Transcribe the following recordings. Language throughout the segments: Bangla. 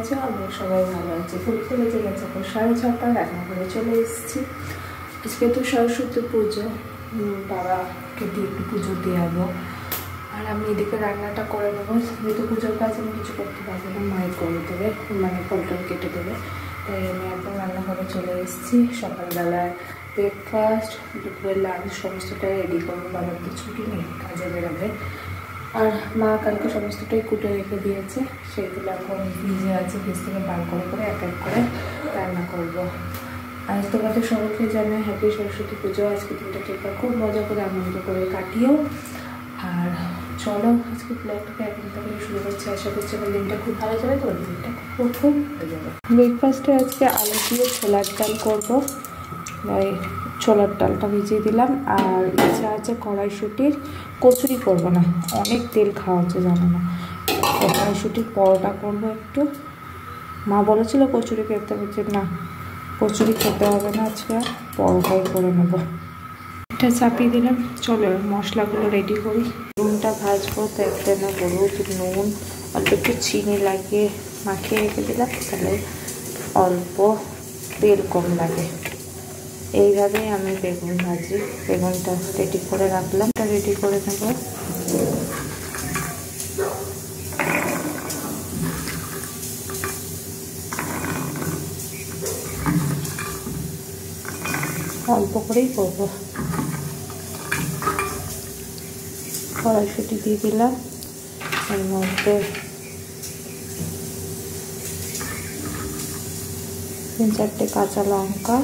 আছে, আমরা সবাই ভালো আছি। ঘুরতে বেঁচে গেছে এখন 6:30, রান্নাঘরে চলে এসেছি। আজকে তো সরস্বতী পুজো, বাবাকে দিয়ে একটু পুজো দিয়ে যাবো। আর আমি এদিকে রান্নাটা করে নেবো, যেহেতু পুজোর কাজ আমি কিছু করতে পারবো না, মায়ের করে দেবে, মানে ফলটল কেটে দেবে। তাই আমি একদম রান্নাঘরে চলে এসেছি। সকালবেলায় ব্রেকফাস্ট, দুপুরের লাঞ্চ সমস্তটাই রেডি করবো। বাবার তো ছুটি নেই, কাজে বেরোবে। আর মা কালকে সমস্তটাই কুটে রেখে দিয়েছে, সেইগুলো এখন ভিজে আছে, ফ্রিজ থেকে বার করে করে এক এক করে রান্না করবো। আজ তোমাদের সবাইকে জানাই হ্যাপি সরস্বতী পুজো। আজকে দিনটা তোমরা খুব মজা করে আনন্দ করে কাটিও। আর চলো আজকে ব্লগটাকে এখন থেকে শুরু করছি। আশা করছি আমার দিনটা খুব ভালো যাবে, তোমার দিনটা খুব ভালো যাবে। ব্রেকফাস্টে আজকে আলু দিয়ে ছোলার ডাল করবো, তাই ছোলার ডালটা ভিজিয়ে দিলাম। আর ইচ্ছা আছে কড়াইশুঁটির কচুরি করবো না, অনেক তেল খাওয়া হচ্ছে জানো না। কড়াইশুঁটির পরোটা করবো একটু। মা বলেছিল কচুরি খেতে, হচ্ছে না কচুরি খেতে হবে না, আজকে পরোটাই করে নেবো। এটা চাপিয়ে দিলাম। চলো মশলাগুলো রেডি করি। নুনটা ভাজবো, তো একটা না হলুদ, নুন, অল্প একটু চিনি লাগিয়ে মাখিয়ে রেখে দিলাম, তাহলে অল্প তেল কম লাগে। এইভাবেই আমি বেগুন ভাজি। বেগুনটা রেডি করে রাখলাম, রেডি করে নেব। অল্প করেই করবো। কড়াইশুঁটি দিয়ে দিলাম, এর মধ্যে 3-4টে কাঁচা লঙ্কা,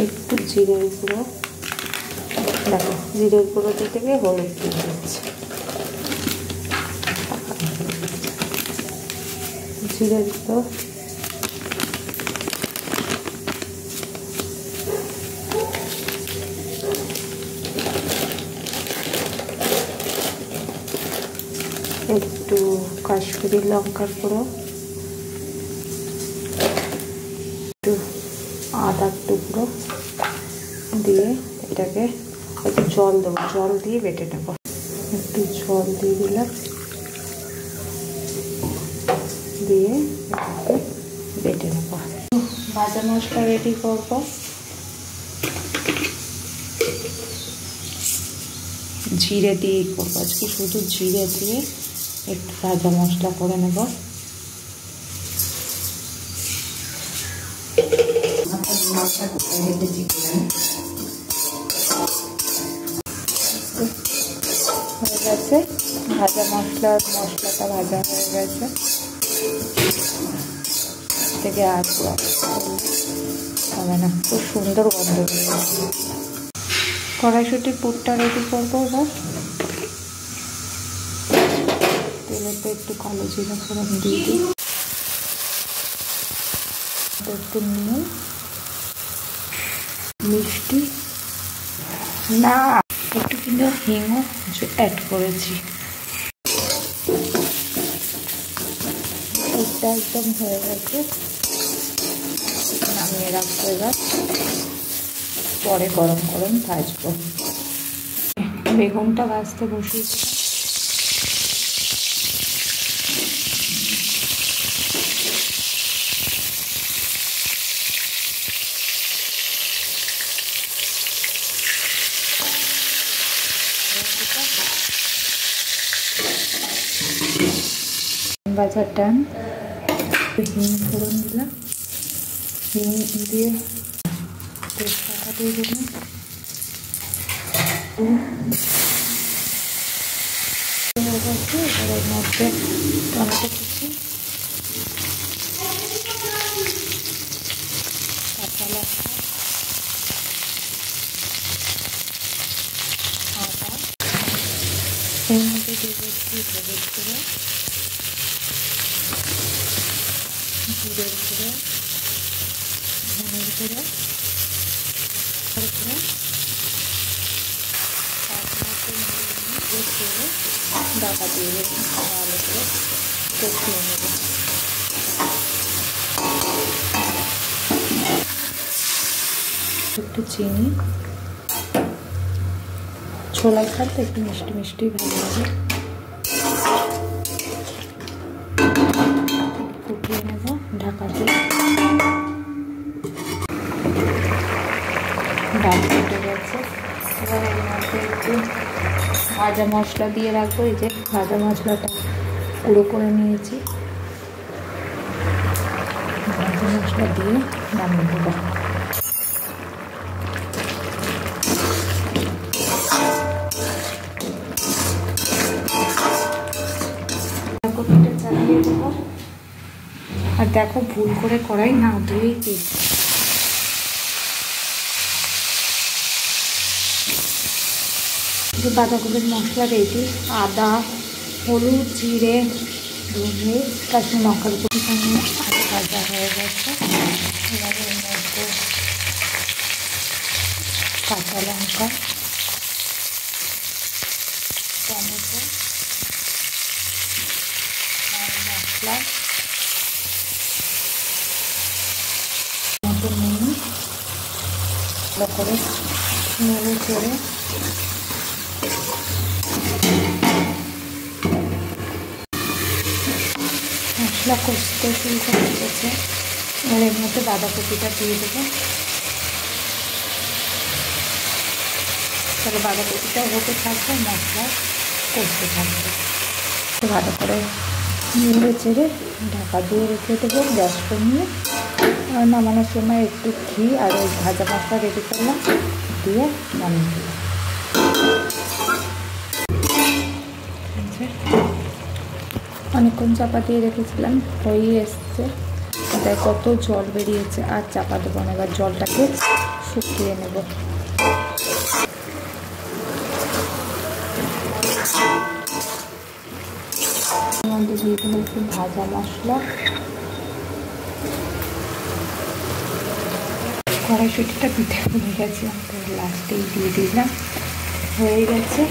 একটু জিরের গুঁড়ো, দেখো জিরের গুঁড়ো দিতে গিয়ে হলুদ দিয়ে দিচ্ছি। জিরের গুঁড়ো, একটু কাশ্মীরি লঙ্কার গুঁড়ো, একটু আদার টুকরো দিয়ে এটাকে একটু জল দেবো, জল দিয়ে বেটে নেবো। একটু জল দিয়ে দিলাম, দিয়ে এটাকে বেটে নেবো। ভাজা মশলা রেডি করবো। জিরে দিয়ে করবো আজকে, শুধু জিরে দিয়ে একটু ভাজা মশলা করে নেব। হয়ে গেছে ভাজা মশলাটা ভাজা হয়ে গেছে। থেকে আর হবে না, খুব সুন্দর গন্ধ হয়ে গেছে। কড়াইশুঁটির পুরটা রেডি করবো এবার। তেলেতে একটু কালো জিরা ফোড়ন দিয়ে দিই, একটু নুন, মিষ্টি না, একটু কিন্তু হিংও অ্যাড করেছি। পুরটা একদম হয়ে গেছে, নামিয়ে রাখবো এবার। পরে গরম গরম ভাজবো। বেগুনটা ভাজতে বসিয়েছি। ভাজার ডান, হিং ফোড়ন দিলাম, হিং দিয়ে তেজপাতা দিয়ে দিলাম, এবার মধ্যে টমেটো কুচি, কাঁচা লঙ্কা, আদা, এর মধ্যে দিয়ে দিচ্ছি হলুদ গুঁড়ো, জিরের গুঁড়ো, ধনের গুঁড়ো, ডাকা দিয়ে ভালো করে কষিয়ে নেব। একটু চিনি, ছোলার খাতে একটু মিষ্টি মিষ্টি ভালো লাগে। ভাজা মশলা দিয়ে রাখবো। এই যে ভাজা মশলাটা গুঁড়ো করে নিয়েছি, ভাজা মশলা দিয়ে নামিয়ে দেবো। চালিয়ে দেবো। আর দেখো ভুল করে কড়াই না ধুয়েই দিয়েছি। বাঁধাকপির মশলা রেডি। আদা, হলুদ, জিরে, ধনে, কাশ্মীর লঙ্কার গুঁড়ো নিয়ে আলু ভাজা হয়ে গেছে। এবার এর মধ্যে কাঁচা লঙ্কা, টমেটো আর মশলা, মতো নুন ভালো করে নেড়ে চেড়ে মশলা কষতে শুরু করে দিয়েছে। এবার এর মধ্যে বাঁধাকপিটা দিয়ে দেবো। তাহলে বাঁধাকপিটা হতে থাকবে, মশলা কষতে থাকবে। ভালো করে নেড়ে চেড়ে ঢাকা দিয়ে রেখে দেবো গ্যাস কমিয়ে। আর নামানোর সময় একটু ঘি আর ওই ভাজা মশলা রেডি করলাম, দিয়ে নামিয়ে দিলাম। অনেকক্ষণ চাপা দিয়ে রেখেছিলাম, হয়ে এসছে। তাই কত জল বেরিয়েছে, আর চাপা দেবো না। এবার জলটাকে শুকিয়ে নেব। মধ্যে দিয়ে দিলাম একটু ভাজা মশলা, কড়াইশুঁটিটা পিঠে হয়ে গেছে, লাস্টেই দিয়ে দিলাম। হয়ে গেছে।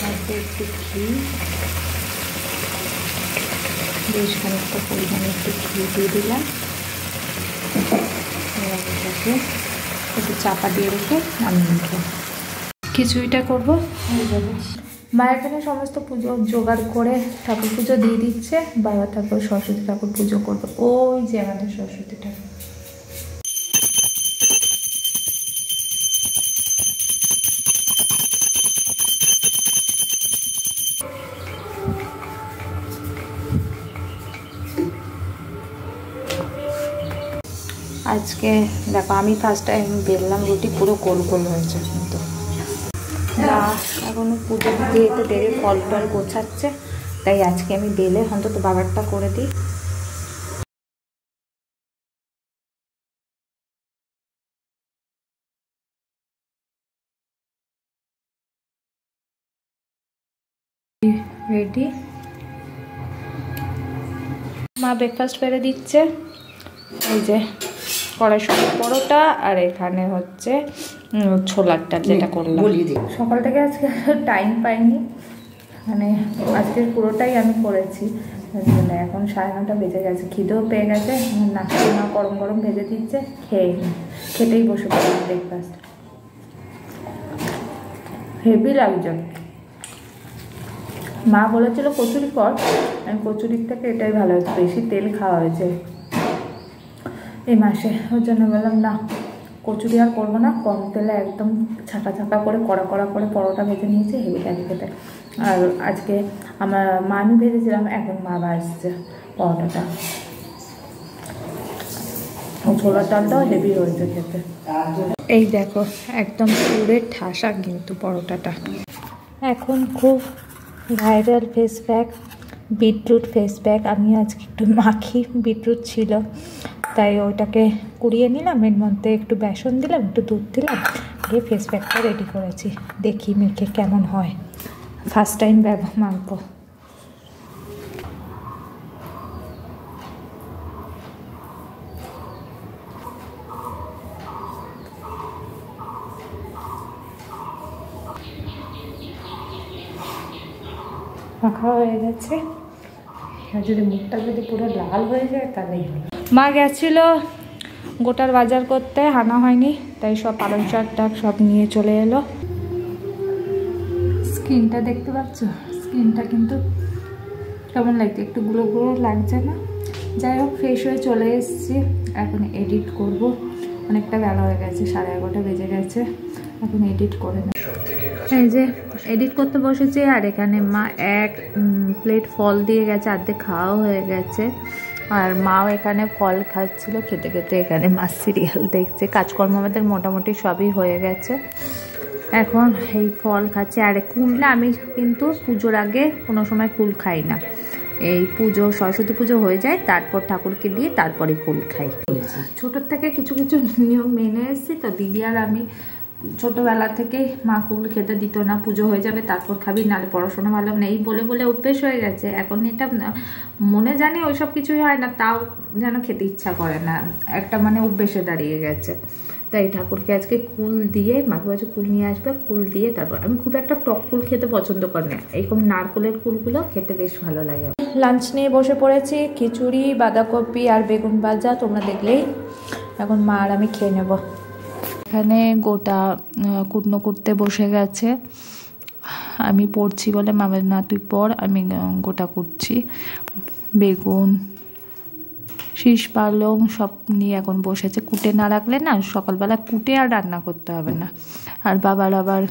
মধ্যে একটু ঘি, বেশ খানিকটা পরিমাণে একটু ঘি দিয়ে দিলাম। এটাকে একটু চাপা দিয়ে রেখে নামিয়ে নেব। খিচুড়িটা করবো। মা এখানে সমস্ত পুজো জোগাড় করে ঠাকুর পুজো দিয়ে দিচ্ছে। বাবা তারপর সরস্বতী ঠাকুর পুজো করবে। ওই যে আমাদের সরস্বতী ঠাকুর। আজকে দেখো আমি ফার্স্ট টাইম বেললাম রুটি, পুরো গোল গোল হয়েছে। কিন্তু না, এখনো পুজো দিতে যেতে দেরি, ফল টল গোছাচ্ছে। তাই আজকে আমি বেলে অন্তত বাবারটা করে দিই। রেডি। মা ব্রেকফাস্ট করে দিচ্ছে। এই যে কড়াইশুঁটি পরোটা, আর এখানে হচ্ছে ছোলার ডাল, যেটা করলাম। সকাল থেকে আজকে টাইম পাইনি, মানে আজকের পুরোটাই আমি করেছি। এখন 9:30 বেজে গেছে, খিদেও পেয়ে গেছে। নাস্তা মা গরম গরম ভেজে দিচ্ছে, খেতেই বসে পড়লাম ব্রেকফাস্ট। হেভি লাগছে। মা বলেছিল কচুরি কর, আমি কচুরির থেকে এটাই ভালো হয়েছে, বেশি তেল খাওয়া হয়েছে এই মাসে। ওর জন্য বললাম না, কচুরি আর করবো না, কম তেলে একদম ছাকা ছাকা করে কড়া কড়া করে পরোটা ভেজে নিয়েছি, হেভি লাগে খেতে। আর আজকে আমার মা আমি ভেজেছিলাম, এখন মা ভাজছে পরোটাটা। ছোলার ডালটাও হেভি হয়েছে খেতে। এই দেখো একদম পুরে ঠাসা কিন্তু পরোটাটা। এখন খুব viral face pack, beetroot face pack. আমি আজকে একটু মাখি, বিটরুট ছিল তাই ওটাকে কুড়িয়ে নিলাম, এর মধ্যে একটু বেসন দিলাম, একটু দুধ দিলাম, দিয়ে ফেস প্যাকটা রেডি করেছি। দেখি মেখে কেমন হয়, ফার্স্ট টাইম মাখবো। মাখা হয়ে গেছে। যদি মুখটা যদি পুরো লাল হয়ে যায় তাহলেই হলো। মা গেছিল গোটার বাজার করতে, আনা হয়নি, তাই সব পালং শাক টাক সব নিয়ে চলে এলো। স্কিনটা দেখতে পাচ্ছ, স্কিনটা কিন্তু কেমন লাগছে, একটু গুঁড়ো গুঁড়ো লাগছে না? যাই হোক, ফ্রেশ হয়ে চলে এসেছি, এখন এডিট করব। অনেকটা বেলা হয়ে গেছে, 11:30 বেজে গেছে, এখন এডিট করে নেব। এই যে এডিট করতে বসেছে, আর এখানে মা এক প্লেট ফল দিয়ে গেছে, অর্ধেক খাওয়া হয়ে গেছে। আর মাও এখানে ফল খাচ্ছিল, খেতে খেতে এখানে মা সিরিয়াল দেখছে। কাজকর্ম আমাদের মোটামুটি সবই হয়ে গেছে, এখন এই ফল খাচ্ছে। আর কুলটা আমি কিন্তু পুজোর আগে কোনো সময় কুল খাই না, এই পুজো সরস্বতী পুজো হয়ে যায় তারপর ঠাকুরকে দিয়ে তারপরে কুল খাই। ছোটোর থেকে কিছু কিছু নিয়ম মেনে এসেছি তো। দিদি আর আমি ছোটোবেলা থেকে মা কুল খেতে দিত না, পুজো হয়ে যাবে তারপর খাবি, নাহলে পড়াশোনা ভালো না, এই বলে বলে অভ্যেস হয়ে গেছে। এখন এটা মনে জানি ওইসব কিছুই হয় না, তাও যেন খেতে ইচ্ছা করে না, একটা মানে অভ্যেসে দাঁড়িয়ে গেছে। তাই ঠাকুরকে আজকে কুল দিয়ে, মাকে বলছে কুল নিয়ে আসবে, কুল দিয়ে তারপর। আমি খুব একটা টক কুল খেতে পছন্দ করি না, এইরকম নারকোলের কুলগুলো খেতে বেশ ভালো লাগে। লাঞ্চ নিয়ে বসে পড়েছি, খিচুড়ি, বাঁধাকপি আর বেগুন ভাজা, তোমরা দেখলেই। এখন মা আর আমি খেয়ে নেব। এখানে গোটা কুটনো করতে বসে গেছে, আমি পড়ছি বলে মামের না তুই পড়, আমি গোটা কুটছি। বেগুন, শীষ পালং সব নিয়ে এখন বসেছে। কুটে না রাখলে না সকালবেলা কুটে আর রান্না করতে হবে না। আর বাবার আবার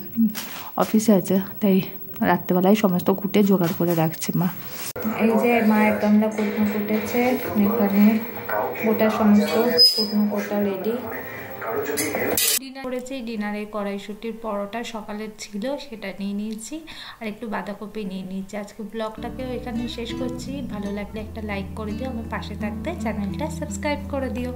অফিসে আছে, তাই রাত্রেবেলায় সমস্ত কুটে জোগাড় করে রাখছে মা। এই যে মা এক গামলা কুটনো কুটেছে, এখানে গোটা সমস্ত কুটনো কোটা রেডি। ডিনার করেছি, ডিনারে কড়াইশুটির পরোটা সকালের ছিল সেটা নিয়ে নিয়েছি, আর একটু বাঁধাকপি নিয়ে নিয়েছি। আজকে ব্লগটাকেও এখানে শেষ করছি। ভালো লাগলে একটা লাইক করে দিও, আমার পাশে থাকতে চ্যানেলটা সাবস্ক্রাইব করে দিও।